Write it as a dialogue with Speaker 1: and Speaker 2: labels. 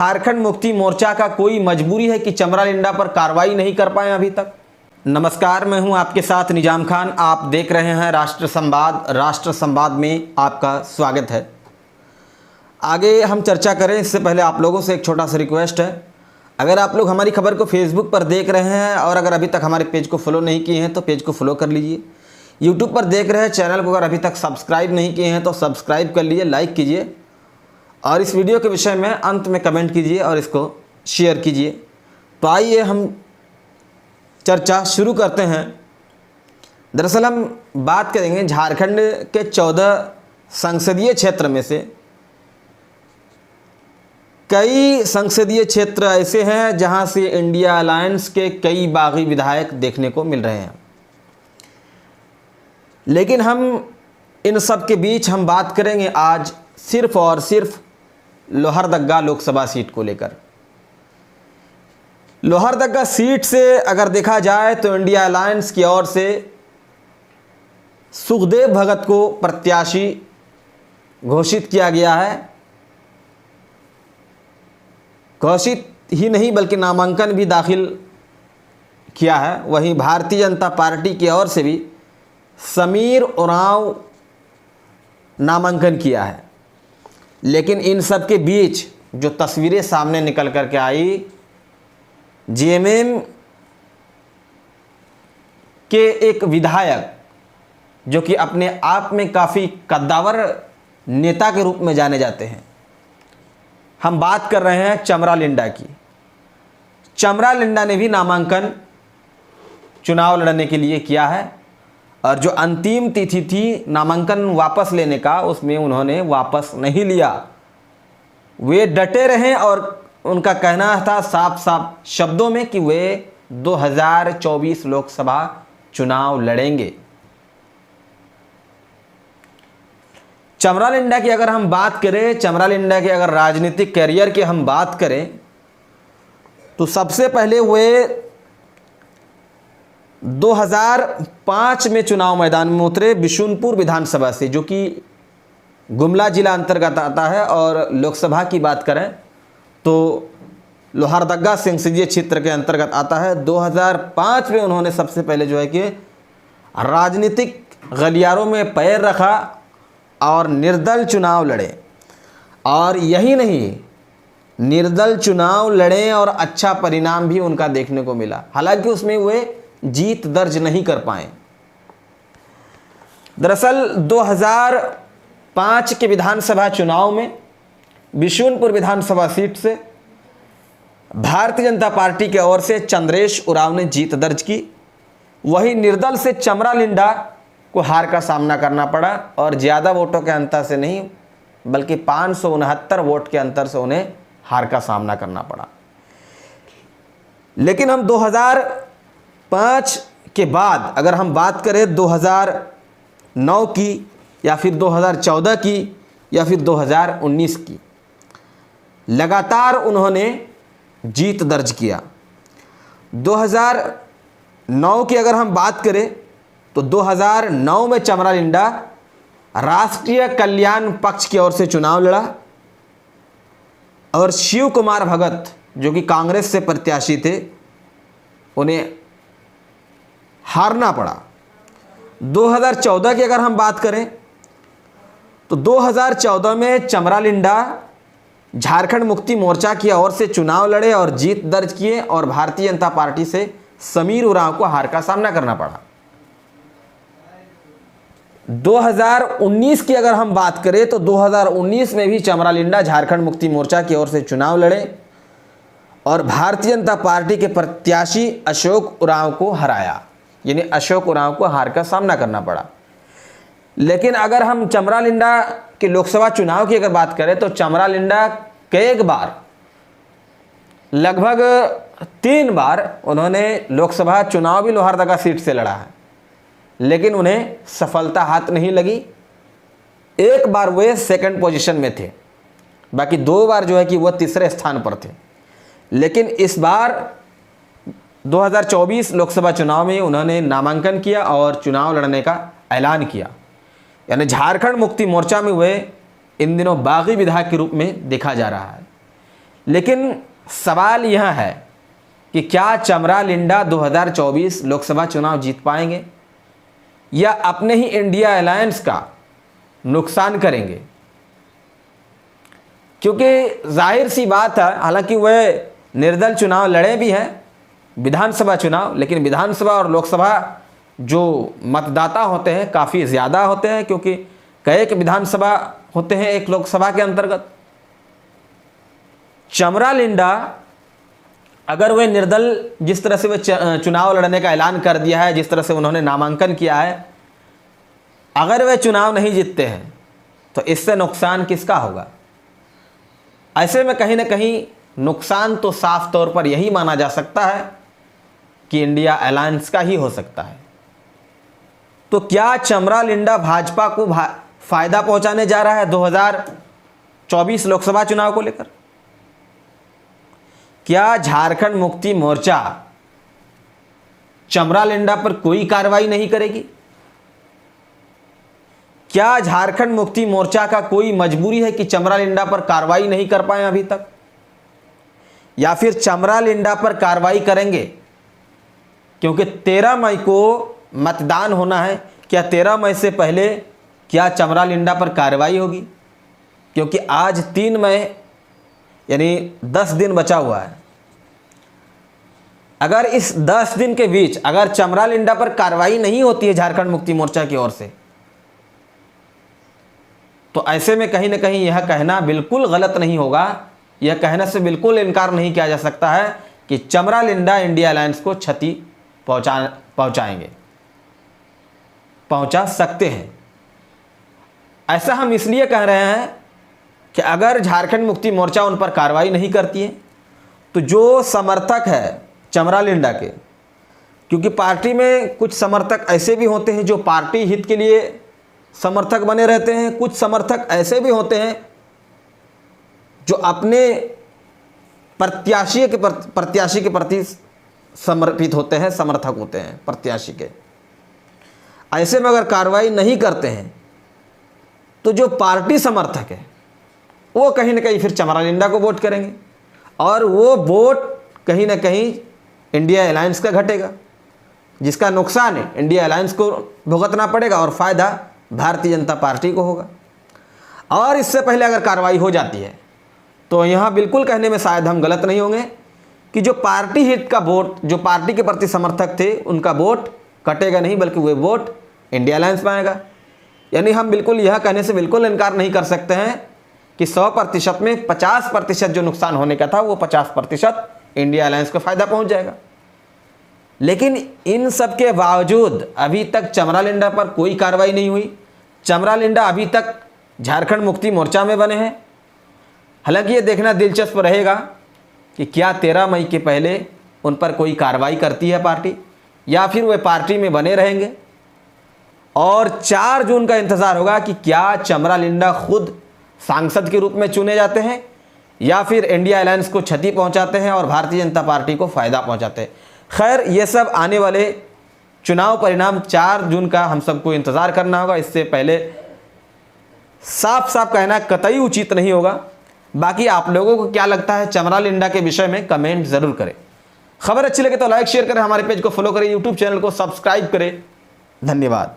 Speaker 1: झारखंड मुक्ति मोर्चा का कोई मजबूरी है कि चमरा लिंडा पर कार्रवाई नहीं कर पाए अभी तक। नमस्कार, मैं हूं आपके साथ निजाम खान। आप देख रहे हैं राष्ट्र संवाद। राष्ट्र संवाद में आपका स्वागत है। आगे हम चर्चा करें इससे पहले आप लोगों से एक छोटा सा रिक्वेस्ट है। अगर आप लोग हमारी खबर को फेसबुक पर देख रहे हैं और अगर अभी तक हमारे पेज को फॉलो नहीं किए हैं तो पेज को फॉलो कर लीजिए। यूट्यूब पर देख रहे हैं, चैनल को अगर अभी तक सब्सक्राइब नहीं किए हैं तो सब्सक्राइब कर लीजिए, लाइक कीजिए और इस वीडियो के विषय में अंत में कमेंट कीजिए और इसको शेयर कीजिए। तो आइए हम चर्चा शुरू करते हैं। दरअसल हम बात करेंगे झारखंड के 14 संसदीय क्षेत्र में से कई संसदीय क्षेत्र ऐसे हैं जहां से इंडिया अलायंस के कई बागी विधायक देखने को मिल रहे हैं। लेकिन हम इन सब के बीच हम बात करेंगे आज सिर्फ और सिर्फ लोहरदगा लोकसभा सीट को लेकर। लोहरदगा सीट से अगर देखा जाए तो इंडिया अलायंस की ओर से सुखदेव भगत को प्रत्याशी घोषित किया गया है। घोषित ही नहीं बल्कि नामांकन भी दाखिल किया है। वहीं भारतीय जनता पार्टी की ओर से भी समीर उरांव नामांकन किया है। लेकिन इन सब के बीच जो तस्वीरें सामने निकल कर के आई, जेएमएम के एक विधायक जो कि अपने आप में काफ़ी कद्दावर नेता के रूप में जाने जाते हैं, हम बात कर रहे हैं चमरा लिंडा की। चमरा लिंडा ने भी नामांकन चुनाव लड़ने के लिए किया है और जो अंतिम तिथि थी नामांकन वापस लेने का, उसमें उन्होंने वापस नहीं लिया। वे डटे रहे और उनका कहना था साफ साफ शब्दों में कि वे 2024 लोकसभा चुनाव लड़ेंगे। चमरा लिंडा की अगर हम बात करें, चमरा लिंडा के अगर राजनीतिक करियर की हम बात करें तो सबसे पहले वे 2005 में चुनाव मैदान में उतरे बिशुनपुर विधानसभा से, जो कि गुमला जिला अंतर्गत आता है। और लोकसभा की बात करें तो लोहरदगा संसदीय क्षेत्र के अंतर्गत आता है। 2005 में उन्होंने सबसे पहले जो है कि राजनीतिक गलियारों में पैर रखा और निर्दल चुनाव लड़े। और यही नहीं, निर्दल चुनाव लड़े और अच्छा परिणाम भी उनका देखने को मिला। हालांकि उसमें वे जीत दर्ज नहीं कर पाए। दरअसल 2005 के विधानसभा चुनाव में बिशुनपुर विधानसभा सीट से भारतीय जनता पार्टी की ओर से चंद्रेश उरांव ने जीत दर्ज की। वही निर्दल से चमरा लिंडा को हार का सामना करना पड़ा और ज़्यादा वोटों के अंतर से नहीं बल्कि 569 वोट के अंतर से उन्हें हार का सामना करना पड़ा। लेकिन हम 2005 के बाद अगर हम बात करें 2009 की या फिर 2014 की या फिर 2019 की, लगातार उन्होंने जीत दर्ज किया। 2009 की अगर हम बात करें तो 2009 में चमरा लिंडा राष्ट्रीय कल्याण पक्ष की ओर से चुनाव लड़ा और शिव कुमार भगत जो कि कांग्रेस से प्रत्याशी थे, उन्हें हारना पड़ा। 2014 की अगर हम बात करें तो 2014 में चमरा लिंडा झारखंड मुक्ति मोर्चा की ओर से चुनाव लड़े और जीत दर्ज किए और भारतीय जनता पार्टी से समीर उरांव को हार का सामना करना पड़ा। 2019 की अगर हम बात करें तो 2019 में भी चमरा लिंडा झारखंड मुक्ति मोर्चा की ओर से चुनाव लड़े और भारतीय जनता पार्टी के प्रत्याशी अशोक उरांव को हराया, यानी अशोक उरांव को हार का सामना करना पड़ा। लेकिन अगर हम चमरा लिंडा के लोकसभा चुनाव की अगर बात करें तो चमरा लिंडा कई बार, लगभग 3 बार उन्होंने लोकसभा चुनाव भी लोहरदगा सीट से लड़ा है, लेकिन उन्हें सफलता हाथ नहीं लगी। एक बार वे सेकंड पोजीशन में थे, बाकी 2 बार जो है कि वह तीसरे स्थान पर थे। लेकिन इस बार 2024 लोकसभा चुनाव में उन्होंने नामांकन किया और चुनाव लड़ने का ऐलान किया, यानी झारखंड मुक्ति मोर्चा में वे इन दिनों बागी विधायक के रूप में देखा जा रहा है। लेकिन सवाल यह है कि क्या चमरा लिंडा 2024 लोकसभा चुनाव जीत पाएंगे या अपने ही इंडिया अलायंस का नुकसान करेंगे? क्योंकि जाहिर सी बात है, हालांकि वह निर्दल चुनाव लड़े भी हैं विधानसभा चुनाव, लेकिन विधानसभा और लोकसभा जो मतदाता होते हैं काफ़ी ज़्यादा होते हैं, क्योंकि कई एक विधानसभा होते हैं एक लोकसभा के अंतर्गत। चमरा लिंडा अगर वे निर्दल, जिस तरह से वे चुनाव लड़ने का ऐलान कर दिया है, जिस तरह से उन्होंने नामांकन किया है, अगर वे चुनाव नहीं जीतते हैं तो इससे नुकसान किसका होगा? ऐसे में कहीं ना कहीं नुकसान तो साफ तौर पर यही माना जा सकता है कि इंडिया अलायंस का ही हो सकता है। तो क्या चमरा लिंडा भाजपा को फायदा पहुंचाने जा रहा है 2024 लोकसभा चुनाव को लेकर? क्या झारखंड मुक्ति मोर्चा चमरा लिंडा पर कोई कार्रवाई नहीं करेगी? क्या झारखंड मुक्ति मोर्चा का कोई मजबूरी है कि चमरा लिंडा पर कार्रवाई नहीं कर पाए अभी तक, या फिर चमरा लिंडा पर कार्रवाई करेंगे? क्योंकि 13 मई को मतदान होना है, क्या 13 मई से पहले क्या चमरा लिंडा पर कार्रवाई होगी? क्योंकि आज 3 मई यानी 10 दिन बचा हुआ है। अगर इस 10 दिन के बीच अगर चमरा लिंडा पर कार्रवाई नहीं होती है झारखंड मुक्ति मोर्चा की ओर से, तो ऐसे में कहीं ना कहीं यह कहना बिल्कुल गलत नहीं होगा, यह कहने से बिल्कुल इनकार नहीं किया जा सकता है कि चमरा लिंडा इंडिया अलायंस को क्षति पहुंचा सकते हैं। ऐसा हम इसलिए कह रहे हैं कि अगर झारखंड मुक्ति मोर्चा उन पर कार्रवाई नहीं करती है तो जो समर्थक है चमरा लिंडा के, क्योंकि पार्टी में कुछ समर्थक ऐसे भी होते हैं जो पार्टी हित के लिए समर्थक बने रहते हैं, कुछ समर्थक ऐसे भी होते हैं जो अपने प्रत्याशी के प्रति समर्पित होते हैं, समर्थक होते हैं प्रत्याशी के। ऐसे में अगर कार्रवाई नहीं करते हैं तो जो पार्टी समर्थक है वो कहीं ना कहीं फिर चमरा लिंडा को वोट करेंगे, और वो वोट कहीं ना कहीं इंडिया अलायंस का घटेगा, जिसका नुकसान है इंडिया अलायंस को भुगतना पड़ेगा और फ़ायदा भारतीय जनता पार्टी को होगा। और इससे पहले अगर कार्रवाई हो जाती है तो यहाँ बिल्कुल कहने में शायद हम गलत नहीं होंगे कि जो पार्टी हित का वोट, जो पार्टी के प्रति समर्थक थे, उनका वोट कटेगा नहीं, बल्कि वह वोट इंडिया अलायंस में आएगा। यानी हम बिल्कुल यह कहने से बिल्कुल इनकार नहीं कर सकते हैं कि 100% में 50% जो नुकसान होने का था वो 50% इंडिया अलायंस को फ़ायदा पहुंच जाएगा। लेकिन इन सब के बावजूद अभी तक चमरा लिंडा पर कोई कार्रवाई नहीं हुई। चमरा लिंडा अभी तक झारखंड मुक्ति मोर्चा में बने हैं। हालांकि ये देखना दिलचस्प रहेगा कि क्या 13 मई के पहले उन पर कोई कार्रवाई करती है पार्टी, या फिर वे पार्टी में बने रहेंगे। और 4 जून का इंतज़ार होगा कि क्या चमरा लिंडा खुद सांसद के रूप में चुने जाते हैं या फिर इंडिया अलायंस को क्षति पहुंचाते हैं और भारतीय जनता पार्टी को फ़ायदा पहुंचाते हैं। खैर, ये सब आने वाले चुनाव परिणाम 4 जून का हम सबको इंतज़ार करना होगा। इससे पहले साफ साफ कहना कतई उचित नहीं होगा। बाकी आप लोगों को क्या लगता है चमरा लिंडा के विषय में कमेंट ज़रूर करें। खबर अच्छी लगे तो लाइक शेयर करें, हमारे पेज को फॉलो करें, यूट्यूब चैनल को सब्सक्राइब करें। धन्यवाद।